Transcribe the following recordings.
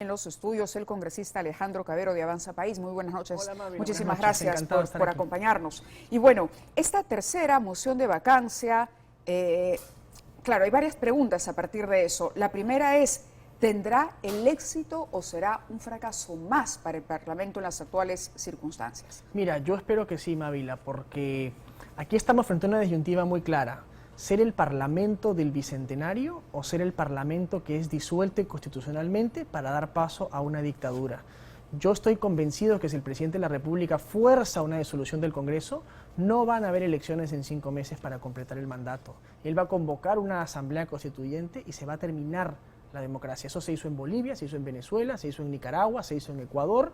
En los estudios, el congresista Alejandro Cabero de Avanza País. Muy buenas noches. Hola, Mami. Muchísimas Buenas noches. gracias por acompañarnos. Y bueno, esta tercera moción de vacancia, claro, hay varias preguntas a partir de eso. La primera es, ¿tendrá el éxito o será un fracaso más para el Parlamento en las actuales circunstancias? Mira, yo espero que sí, Mávila, porque aquí estamos frente a una disyuntiva muy clara. ¿Ser el Parlamento del Bicentenario o ser el Parlamento que es disuelto constitucionalmente para dar paso a una dictadura? Yo estoy convencido que si el presidente de la República fuerza una disolución del Congreso, no van a haber elecciones en 5 meses para completar el mandato. Él va a convocar una asamblea constituyente y se va a terminar la democracia. Eso se hizo en Bolivia, se hizo en Venezuela, se hizo en Nicaragua, se hizo en Ecuador.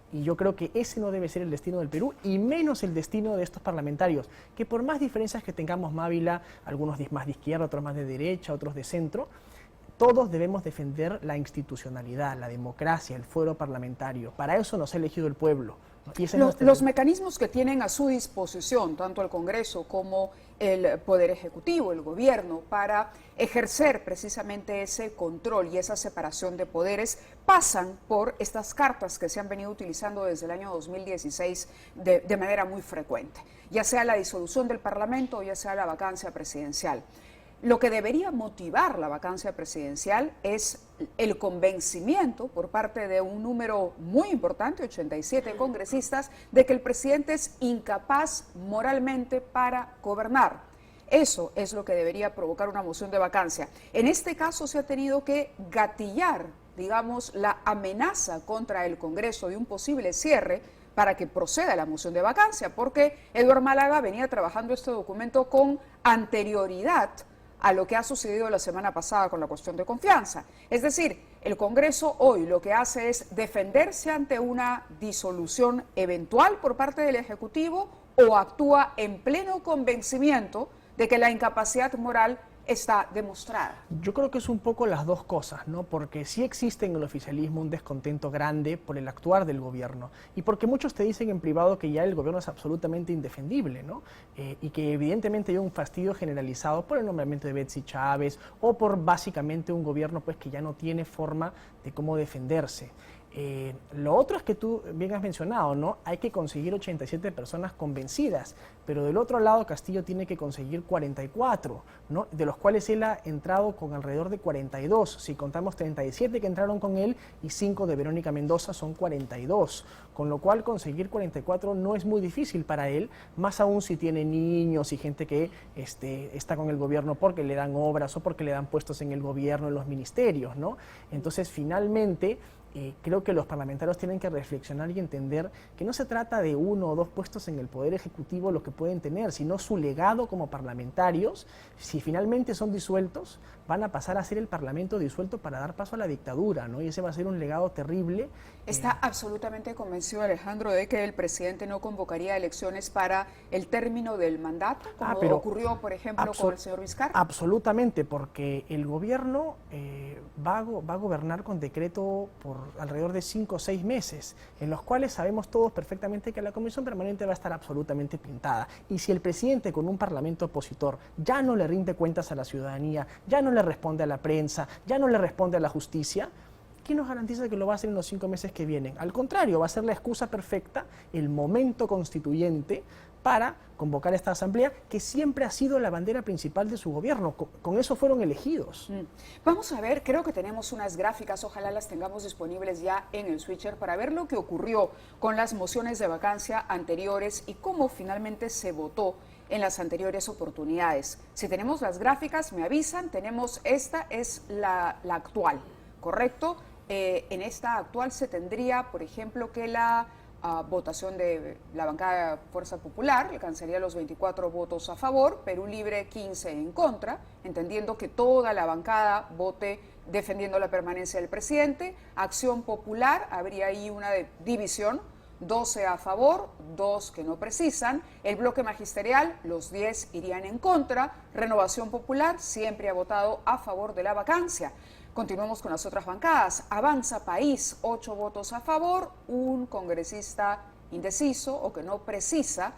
Y yo creo que ese no debe ser el destino del Perú, y menos el destino de estos parlamentarios, que por más diferencias que tengamos, Mávila, algunos más de izquierda, otros más de derecha, otros de centro, todos debemos defender la institucionalidad, la democracia, el fuero parlamentario. Para eso nos ha elegido el pueblo. Y ese los mecanismos que tienen a su disposición, tanto el Congreso como el Poder Ejecutivo, el Gobierno, para ejercer precisamente ese control y esa separación de poderes, pasan por estas cartas que se han venido utilizando desde el año 2016 de manera muy frecuente, ya sea la disolución del Parlamento o ya sea la vacancia presidencial. Lo que debería motivar la vacancia presidencial es el convencimiento por parte de un número muy importante, 87 congresistas, de que el presidente es incapaz moralmente para gobernar. Eso es lo que debería provocar una moción de vacancia. En este caso se ha tenido que gatillar, digamos, la amenaza contra el Congreso de un posible cierre para que proceda la moción de vacancia, porque Eduardo Málaga venía trabajando este documento con anterioridad a lo que ha sucedido la semana pasada con la cuestión de confianza. Es decir, el Congreso hoy lo que hace es defenderse ante una disolución eventual por parte del Ejecutivo o actúa en pleno convencimiento de que la incapacidad moral está demostrada. Yo creo que es un poco las dos cosas, ¿no? Porque sí existe en el oficialismo un descontento grande por el actuar del gobierno y porque muchos te dicen en privado que ya el gobierno es absolutamente indefendible, ¿no? Y que evidentemente hay un fastidio generalizado por el nombramiento de Betsy Chávez o por básicamente un gobierno pues que ya no tiene forma de cómo defenderse. Lo otro es que tú bien has mencionado, ¿no? Hay que conseguir 87 personas convencidas, pero del otro lado Castillo tiene que conseguir 44, ¿no? De los cuales él ha entrado con alrededor de 42, si contamos 37 que entraron con él y 5 de Verónica Mendoza son 42, con lo cual conseguir 44 no es muy difícil para él, más aún si tiene niños y gente que está con el gobierno porque le dan obras o porque le dan puestos en el gobierno, en los ministerios, ¿no? Entonces finalmente creo que los parlamentarios tienen que reflexionar y entender que no se trata de 1 o 2 puestos en el Poder Ejecutivo lo que pueden tener, sino su legado como parlamentarios. Si finalmente son disueltos, van a pasar a ser el Parlamento disuelto para dar paso a la dictadura, ¿no? Y ese va a ser un legado terrible. ¿Está absolutamente convencido, Alejandro, de que el presidente no convocaría elecciones para el término del mandato, como ocurrió, por ejemplo, con el señor Vizcarra? Absolutamente, porque el gobierno va a gobernar con decreto por alrededor de 5 o 6 meses, en los cuales sabemos todos perfectamente que la Comisión Permanente va a estar absolutamente pintada. Y si el presidente con un parlamento opositor ya no le rinde cuentas a la ciudadanía, ya no le responde a la prensa, ya no le responde a la justicia, ¿quién nos garantiza que lo va a hacer en los 5 meses que vienen? Al contrario, va a ser la excusa perfecta, el momento constituyente para convocar esta asamblea que siempre ha sido la bandera principal de su gobierno. Con eso fueron elegidos. Vamos a ver, creo que tenemos unas gráficas, ojalá las tengamos disponibles ya en el switcher para ver lo que ocurrió con las mociones de vacancia anteriores y cómo finalmente se votó en las anteriores oportunidades. Si tenemos las gráficas, me avisan, esta es la actual, ¿correcto? En esta actual se tendría, por ejemplo, que la votación de la bancada de Fuerza Popular alcanzaría los 24 votos a favor, Perú Libre 15 en contra, entendiendo que toda la bancada vote defendiendo la permanencia del presidente. Acción Popular, habría ahí una división, 12 a favor, 2 que no precisan. El bloque magisterial, los 10 irían en contra. Renovación Popular siempre ha votado a favor de la vacancia. Continuamos con las otras bancadas. Avanza País, 8 votos a favor, un congresista indeciso o que no precisa.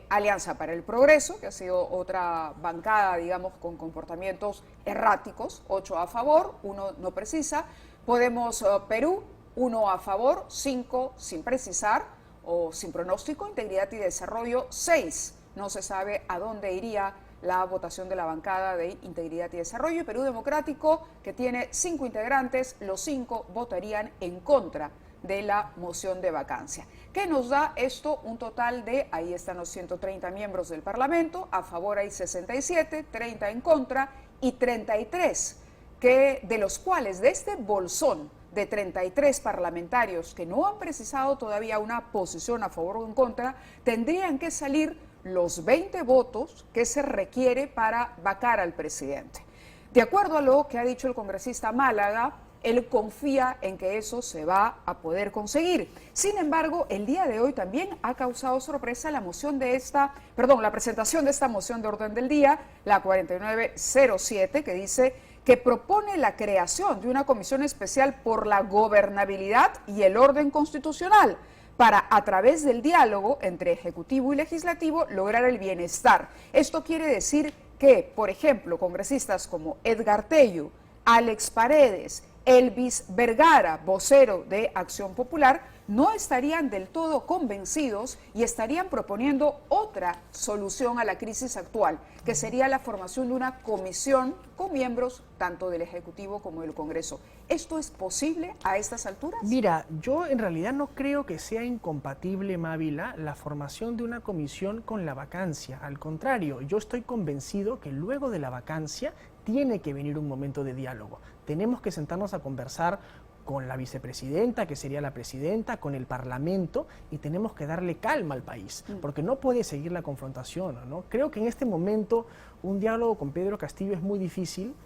Alianza para el Progreso, que ha sido otra bancada, digamos, con comportamientos erráticos, 8 a favor, 1 no precisa. Podemos Perú, 1 a favor, 5 sin precisar o sin pronóstico, Integridad y Desarrollo, 6. No se sabe a dónde iría la votación de la bancada de Integridad y Desarrollo. Y Perú Democrático, que tiene 5 integrantes, los 5 votarían en contra de la moción de vacancia. ¿Qué nos da esto? Un total de, ahí están los 130 miembros del Parlamento, a favor hay 67, 30 en contra y 33, de los cuales de este bolsón de 33 parlamentarios que no han precisado todavía una posición a favor o en contra, tendrían que salir los 20 votos que se requiere para vacar al presidente. De acuerdo a lo que ha dicho el congresista Málaga, él confía en que eso se va a poder conseguir. Sin embargo, el día de hoy también ha causado sorpresa la presentación de esta moción de orden del día, la 4907, que dice que propone la creación de una comisión especial por la gobernabilidad y el orden constitucional para, a través del diálogo entre Ejecutivo y Legislativo, lograr el bienestar. Esto quiere decir que, por ejemplo, congresistas como Edgar Tello, Alex Paredes, Elvis Vergara, vocero de Acción Popular, no estarían del todo convencidos y estarían proponiendo otra solución a la crisis actual, que sería la formación de una comisión con miembros tanto del Ejecutivo como del Congreso. ¿Esto es posible a estas alturas? Mira, yo en realidad no creo que sea incompatible, Mávila, la formación de una comisión con la vacancia. Al contrario, yo estoy convencido que luego de la vacancia tiene que venir un momento de diálogo. Tenemos que sentarnos a conversar con la vicepresidenta, que sería la presidenta, con el Parlamento, y tenemos que darle calma al país, porque no puede seguir la confrontación, ¿no? Creo que en este momento un diálogo con Pedro Castillo es muy difícil,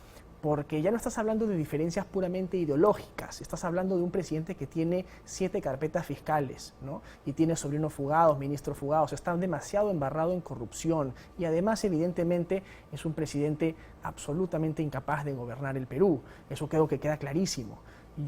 porque ya no estás hablando de diferencias puramente ideológicas, estás hablando de un presidente que tiene 7 carpetas fiscales, ¿no? Y tiene sobrinos fugados, ministros fugados, está demasiado embarrado en corrupción y además evidentemente es un presidente absolutamente incapaz de gobernar el Perú, eso creo que queda clarísimo.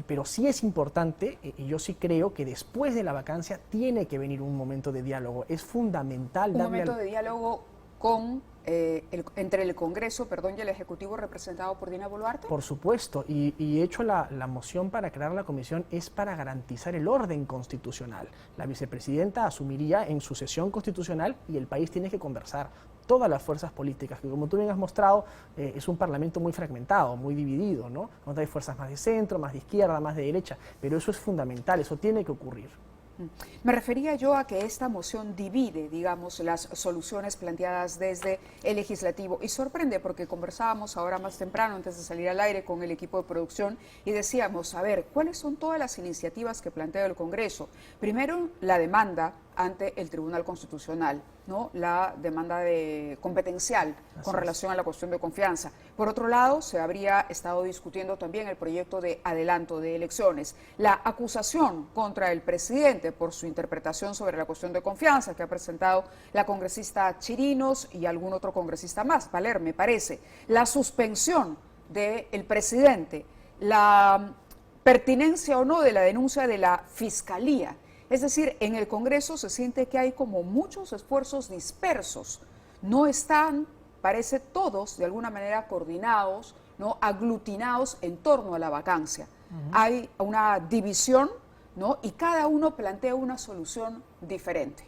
Pero sí es importante, y yo sí creo que después de la vacancia tiene que venir un momento de diálogo, es fundamental un momento de diálogo con entre el Congreso, y el Ejecutivo representado por Dina Boluarte. Por supuesto, y hecho la moción para crear la comisión es para garantizar el orden constitucional. La vicepresidenta asumiría en su sesión constitucional y el país tiene que conversar. Todas las fuerzas políticas, que como tú bien has mostrado, es un parlamento muy fragmentado, muy dividido, ¿no? Donde hay fuerzas más de centro, más de izquierda, más de derecha, pero eso es fundamental, eso tiene que ocurrir. Me refería yo a que esta moción divide, digamos, las soluciones planteadas desde el Legislativo y sorprende porque conversábamos ahora más temprano, antes de salir al aire, con el equipo de producción y decíamos, a ver, ¿cuáles son todas las iniciativas que plantea el Congreso? Primero, la demanda ante el Tribunal Constitucional, ¿no? La demanda competencial con relación a la cuestión de confianza. Por otro lado, se habría estado discutiendo también el proyecto de adelanto de elecciones, la acusación contra el presidente por su interpretación sobre la cuestión de confianza que ha presentado la congresista Chirinos y algún otro congresista más, Valer, me parece, la suspensión del presidente, la pertinencia o no de la denuncia de la Fiscalía. Es decir, en el Congreso se siente que hay como muchos esfuerzos dispersos, no están, parece todos de alguna manera coordinados, ¿no? Aglutinados en torno a la vacancia. Hay una división, ¿no? Y cada uno plantea una solución diferente.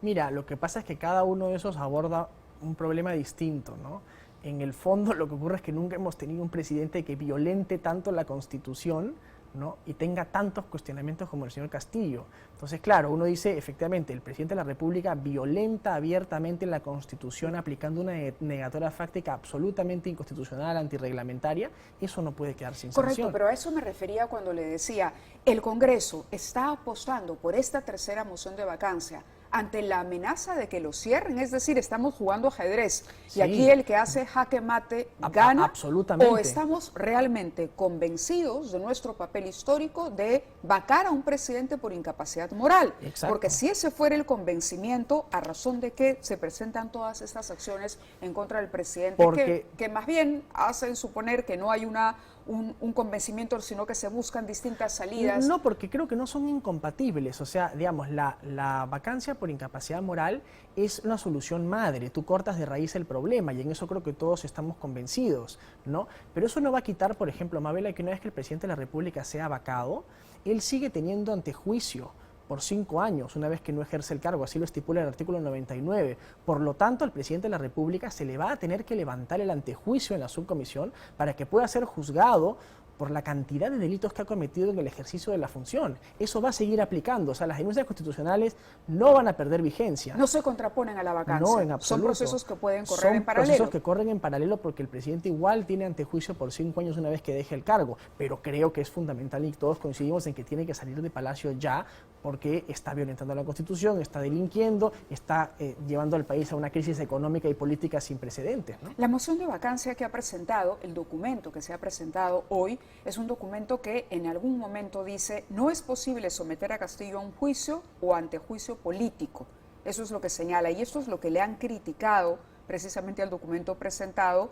Mira, lo que pasa es que cada uno de esos aborda un problema distinto, ¿no? En el fondo lo que ocurre es que nunca hemos tenido un presidente que violente tanto la Constitución, ¿no? Y tenga tantos cuestionamientos como el señor Castillo. Entonces, claro, uno dice, efectivamente, el presidente de la República violenta abiertamente la Constitución aplicando una negatoria fáctica absolutamente inconstitucional, antirreglamentaria. Eso no puede quedar sin sanción. Correcto, pero a eso me refería cuando le decía, el Congreso está apostando por esta tercera moción de vacancia ante la amenaza de que lo cierren, es decir, estamos jugando ajedrez y aquí el que hace jaque mate gana. Absolutamente. ¿O estamos realmente convencidos de nuestro papel histórico de vacar a un presidente por incapacidad moral? Exacto. Porque si ese fuera el convencimiento, ¿a razón de qué se presentan todas estas acciones en contra del presidente que más bien hacen suponer que no hay una un convencimiento, sino que se buscan distintas salidas. No, porque creo que no son incompatibles. O sea, digamos, la vacancia por incapacidad moral es una solución madre. Tú cortas de raíz el problema y en eso creo que todos estamos convencidos, ¿no? Pero eso no va a quitar, por ejemplo, Mabela, que una vez que el presidente de la República sea vacado, él sigue teniendo antejuicio por 5 años, una vez que no ejerce el cargo, así lo estipula el artículo 99. Por lo tanto, al presidente de la República se le va a tener que levantar el antejuicio en la subcomisión para que pueda ser juzgado por la cantidad de delitos que ha cometido en el ejercicio de la función. Eso va a seguir aplicando, o sea, las denuncias constitucionales no van a perder vigencia. No se contraponen a la vacancia. No, en absoluto. Son procesos que pueden correr en paralelo. Son procesos que corren en paralelo porque el presidente igual tiene antejuicio por 5 años una vez que deje el cargo, pero creo que es fundamental y todos coincidimos en que tiene que salir de Palacio ya porque está violentando la Constitución, está delinquiendo, está llevando al país a una crisis económica y política sin precedentes, ¿no? La moción de vacancia que ha presentado, el documento que se ha presentado hoy, es un documento que en algún momento dice no es posible someter a Castillo a un juicio o antejuicio político. Eso es lo que señala y esto es lo que le han criticado precisamente al documento presentado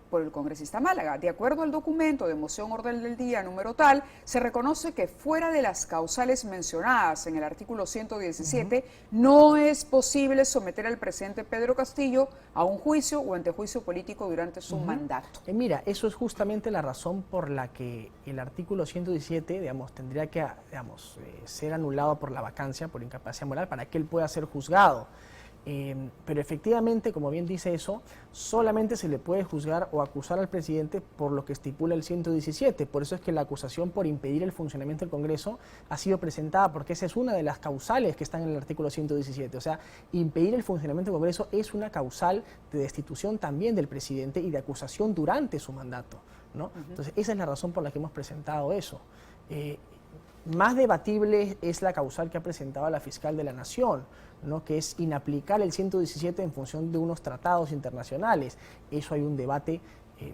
por el congresista Málaga. De acuerdo al documento de moción orden del día número tal, se reconoce que fuera de las causales mencionadas en el artículo 117, no es posible someter al presidente Pedro Castillo a un juicio o antejuicio político durante su mandato. Mira, eso es justamente la razón por la que el artículo 117, digamos, tendría que, digamos, ser anulado por la vacancia, por incapacidad moral, para que él pueda ser juzgado. Pero efectivamente, como bien dice eso, solamente se le puede juzgar o acusar al presidente por lo que estipula el 117. Por eso es que la acusación por impedir el funcionamiento del Congreso ha sido presentada, porque esa es una de las causales que están en el artículo 117. O sea, impedir el funcionamiento del Congreso es una causal de destitución también del presidente y de acusación durante su mandato, ¿no? Entonces, esa es la razón por la que hemos presentado eso. Más debatible es la causal que ha presentado la fiscal de la Nación, ¿no? Que es inaplicar el 117 en función de unos tratados internacionales. Eso hay un debate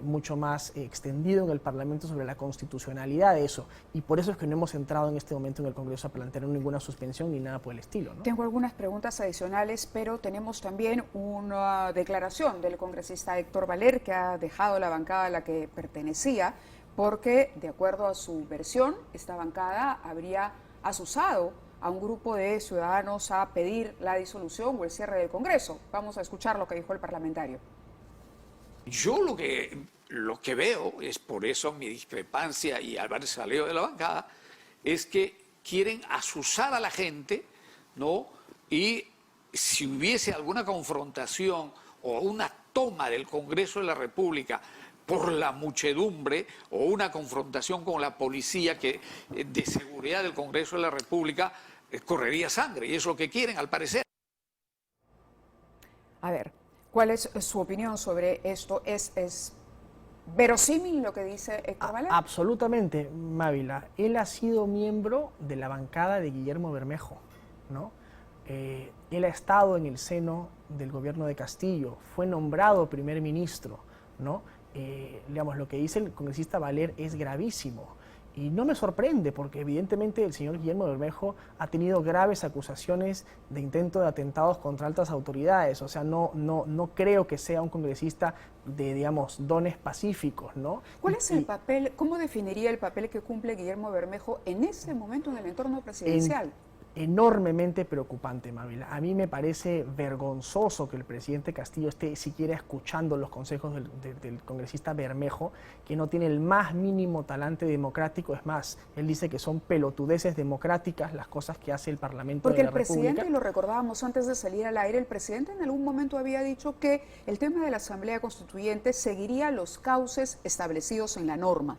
mucho más extendido en el Parlamento sobre la constitucionalidad de eso, y por eso es que no hemos entrado en este momento en el Congreso a plantear ninguna suspensión ni nada por el estilo, ¿no? Tengo algunas preguntas adicionales, pero tenemos también una declaración del congresista Héctor Valer, que ha dejado la bancada a la que pertenecía, porque, de acuerdo a su versión, esta bancada habría asusado a un grupo de ciudadanos a pedir la disolución o el cierre del Congreso. Vamos a escuchar lo que dijo el parlamentario. Yo lo que veo, es por eso mi discrepancia y haber salido de la bancada, es que quieren asusar a la gente, ¿no? Y si hubiese alguna confrontación o una toma del Congreso de la República por la muchedumbre o una confrontación con la policía de seguridad del Congreso de la República, correría sangre, y es lo que quieren al parecer. A ver, ¿cuál es su opinión sobre esto? ¿Es verosímil lo que dice Héctor Valer? Absolutamente, Mávila. Él ha sido miembro de la bancada de Guillermo Bermejo, ¿no? Él ha estado en el seno del gobierno de Castillo, fue nombrado primer ministro, ¿no? Digamos, lo que dice el congresista Valer es gravísimo. Y no me sorprende, porque evidentemente el señor Guillermo Bermejo ha tenido graves acusaciones de intento de atentados contra altas autoridades. O sea, no creo que sea un congresista de, digamos, dones pacíficos, ¿no? ¿Cuál es el papel, cómo definiría el papel que cumple Guillermo Bermejo en ese momento en el entorno presidencial? Enormemente preocupante, Mávila. A mí me parece vergonzoso que el presidente Castillo esté siquiera escuchando los consejos del congresista Bermejo, que no tiene el más mínimo talante democrático. Es más, él dice que son pelotudeces democráticas las cosas que hace el Parlamento de la República. Porque el presidente, y lo recordábamos antes de salir al aire, el presidente en algún momento había dicho que el tema de la Asamblea Constituyente seguiría los cauces establecidos en la norma.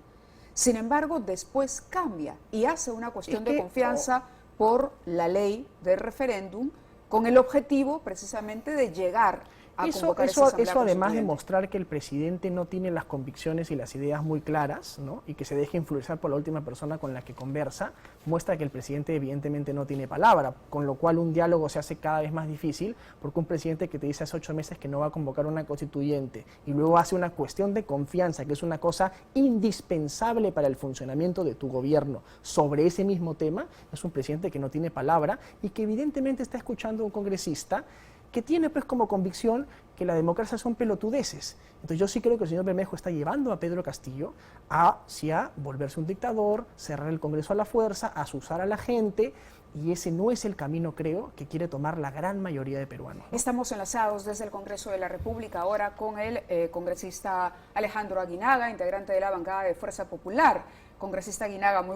Sin embargo, después cambia y hace una cuestión de confianza por la ley del referéndum, con el objetivo precisamente de llegar a convocar esa Asamblea Eso además de Constituyente. mostrar que el presidente no tiene las convicciones y las ideas muy claras, ¿no? Y que se deje influenciar por la última persona con la que conversa, muestra que el presidente evidentemente no tiene palabra, con lo cual un diálogo se hace cada vez más difícil, porque un presidente que te dice hace 8 meses que no va a convocar una constituyente y luego hace una cuestión de confianza, que es una cosa indispensable para el funcionamiento de tu gobierno, sobre ese mismo tema, es un presidente que no tiene palabra y que evidentemente está escuchando a un congresista que tiene pues como convicción que la democracia son pelotudeces. Entonces yo sí creo que el señor Bermejo está llevando a Pedro Castillo hacia volverse un dictador, cerrar el Congreso a la fuerza, asusar a la gente, y ese no es el camino, creo, que quiere tomar la gran mayoría de peruanos, ¿no? Estamos enlazados desde el Congreso de la República ahora con el congresista Alejandro Aguinaga, integrante de la bancada de Fuerza Popular. Congresista Aguinaga, muy buenas